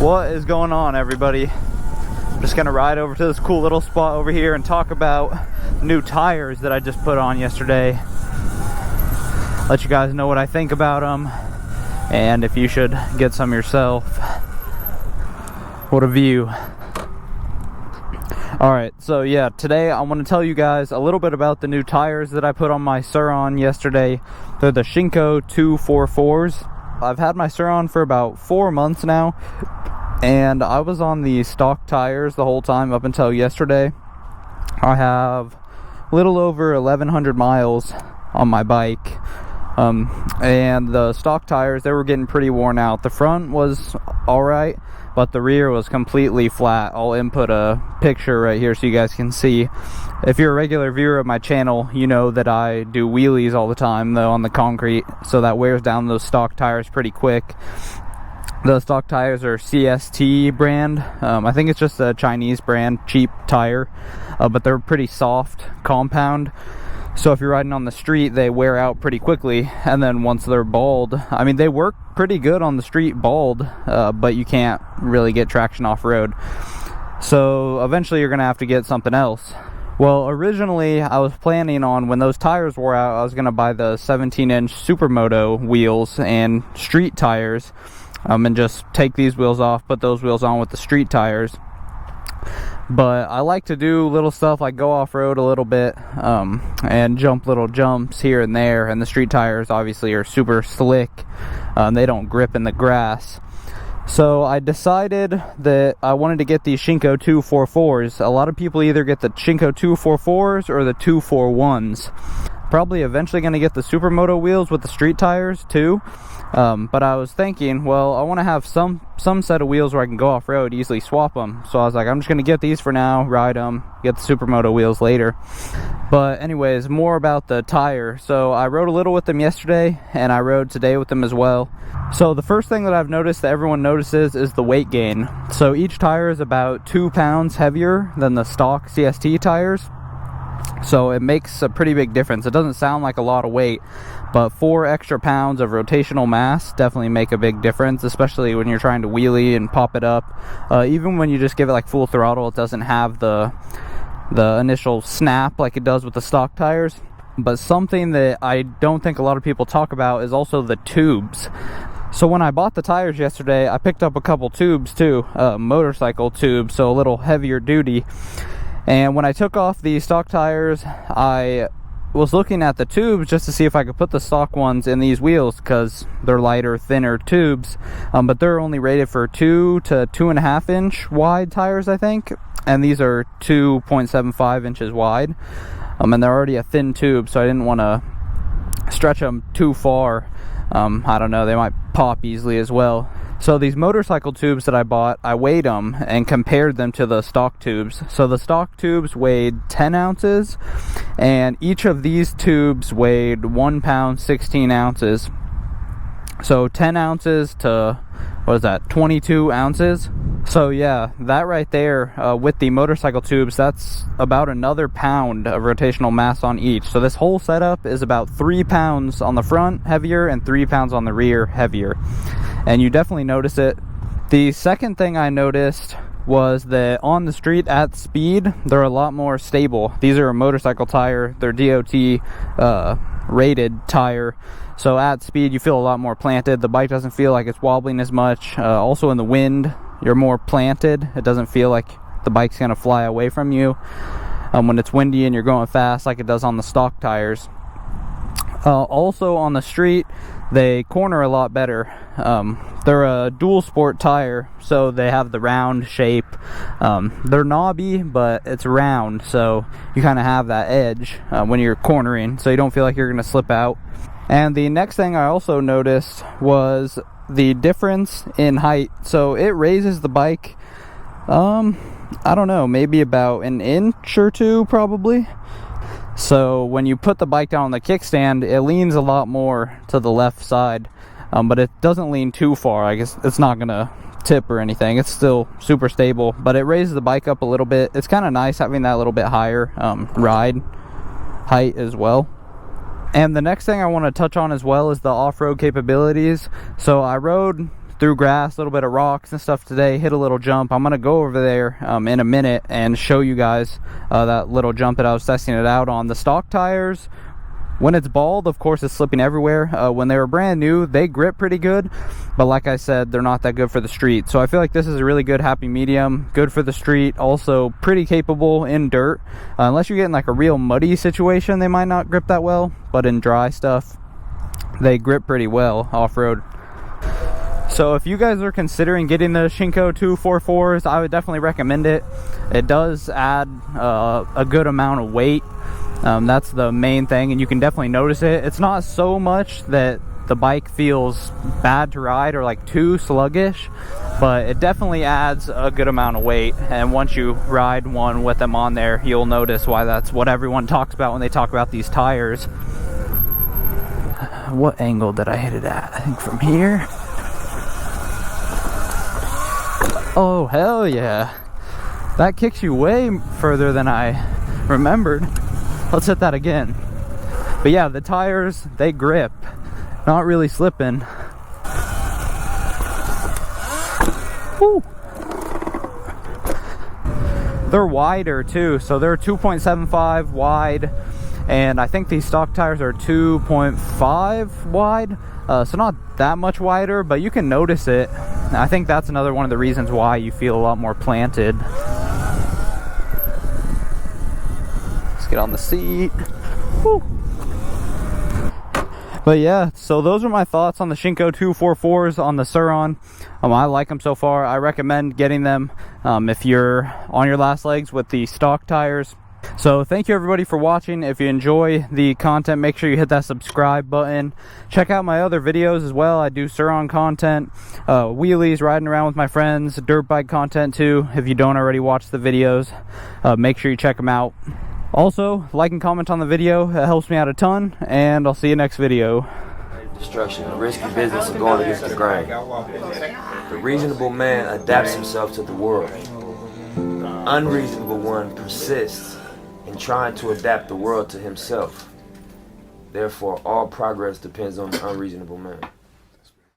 What is going on, everybody? I'm just gonna ride over to this cool little spot over here and talk about new tires that I just put on yesterday. Let you guys know what I think about them and if you should get some yourself. What a view. Alright, so yeah, today I want to tell you guys a little bit about the new tires that I put on my Surron yesterday. They're the Shinko 244s. I've had my Surron for about 4 months now, and I was on the stock tires the whole time up until yesterday. I have a little over 1,100 miles on my bike, and the stock tires, they were getting pretty worn out. The front was alright, but the rear was completely flat. I'll input a picture right here so you guys can see. If you're a regular viewer of my channel, you know that I do wheelies all the time though on the concrete, so that wears down those stock tires pretty quick. The stock tires are CST brand. I think it's just a Chinese brand, cheap tire, but they're pretty soft, compound. So if you're riding on the street, they wear out pretty quickly, and then once they're bald, I mean, they work pretty good on the street bald, but you can't really get traction off-road. So eventually you're gonna have to get something else. Well, originally I was planning on, when those tires wore out, I was gonna buy the 17-inch Supermoto wheels and street tires, and just take these wheels off, put those wheels on with the street tires. But I like to do little stuff like go off-road a little bit, and jump little jumps here and there, and the street tires obviously are super slick. They don't grip in the grass. So I decided that I wanted to get these Shinko 244s. A lot of people either get the Shinko 244s or the 241s. Probably eventually going to get the Supermoto wheels with the street tires too. But I was thinking, well, I want to have some set of wheels where I can go off-road, easily swap them. So I was like, I'm just going to get these for now, ride them, get the Supermoto wheels later. But anyways, more about the tire. So I rode a little with them yesterday, and I rode today with them as well. So the first thing that I've noticed that everyone notices is the weight gain. So each tire is about 2 pounds heavier than the stock CST tires. So it makes a pretty big difference. It doesn't sound like a lot of weight, but 4 extra pounds of rotational mass definitely make a big difference, especially when you're trying to wheelie and pop it up. Even when you just give it like full throttle, it doesn't have the initial snap like it does with the stock tires. But something that I don't think a lot of people talk about is also the tubes. So when I bought the tires yesterday, I picked up a couple tubes too, motorcycle tubes, so a little heavier duty. And when I took off the stock tires, I was looking at the tubes just to see if I could put the stock ones in these wheels, because they're lighter, thinner tubes, but they're only rated for 2 to 2.5 inch wide tires, I think, and these are 2.75 inches wide, and they're already a thin tube, so I didn't want to stretch them too far. I don't know, they might pop easily as well. So these motorcycle tubes that I bought, I weighed them and compared them to the stock tubes. So the stock tubes weighed 10 ounces, and each of these tubes weighed 1 pound 16 ounces. So 10 ounces to, what is that, 22 ounces? So yeah, that right there, with the motorcycle tubes, that's about another pound of rotational mass on each. So this whole setup is about 3 pounds on the front heavier and 3 pounds on the rear heavier. And you definitely notice it. The second thing I noticed was that on the street at speed, they're a lot more stable. These are a motorcycle tire, they're DOT rated tire. So at speed, you feel a lot more planted. The bike doesn't feel like it's wobbling as much. Also in the wind, you're more planted. It doesn't feel like the bike's gonna fly away from you when it's windy and you're going fast like it does on the stock tires. Also on the street, they corner a lot better. They're a dual sport tire, so they have the round shape. They're knobby, but it's round, so you kind of have that edge when you're cornering, so you don't feel like you're gonna slip out. And the next thing I also noticed was the difference in height. So it raises the bike, I don't know, maybe about an inch or two probably. So when you put the bike down on the kickstand, it leans a lot more to the left side, but it doesn't lean too far. I guess it's not gonna tip or anything. It's still super stable, but it raises the bike up a little bit. It's kind of nice having that little bit higher ride height as well. And the next thing I want to touch on as well is the off-road capabilities. So I rode through grass, a little bit of rocks and stuff today, hit a little jump. I'm gonna go over there in a minute and show you guys that little jump that I was testing it out on. The stock tires, when it's bald, of course, it's slipping everywhere. When they were brand new, they grip pretty good, but like I said, they're not that good for the street. So I feel like this is a really good happy medium, good for the street, also pretty capable in dirt. Unless you're getting like a real muddy situation, they might not grip that well, but in dry stuff, they grip pretty well off-road. So if you guys are considering getting the Shinko 244s, I would definitely recommend it. It does add a good amount of weight. That's the main thing, and you can definitely notice it. It's not so much that the bike feels bad to ride or like too sluggish, but it definitely adds a good amount of weight. And once you ride one with them on there, you'll notice why that's what everyone talks about when they talk about these tires. What angle did I hit it at? I think from here. Oh, hell yeah. That kicks you way further than I remembered. Let's hit that again. But yeah, the tires, they grip. Not really slipping. Woo. They're wider too, so they're 2.75 wide, and I think these stock tires are 2.5 wide, so not that much wider, but you can notice it. I think that's another one of the reasons why you feel a lot more planted. Get on the seat. Woo. But yeah, so those are my thoughts on the Shinko 244s on the Surron. I like them so far. I recommend getting them if you're on your last legs with the stock tires. So thank you everybody for watching. If you enjoy the content, make sure you hit that subscribe button. Check out my other videos as well. I do Surron content, wheelies, riding around with my friends, dirt bike content too. If you don't already watch the videos, make sure you check them out. Also, like and comment on the video. It helps me out a ton, and I'll see you next video. Destruction, a risky business of going against the grain. The reasonable man adapts himself to the world. The unreasonable one persists in trying to adapt the world to himself. Therefore, all progress depends on the unreasonable man.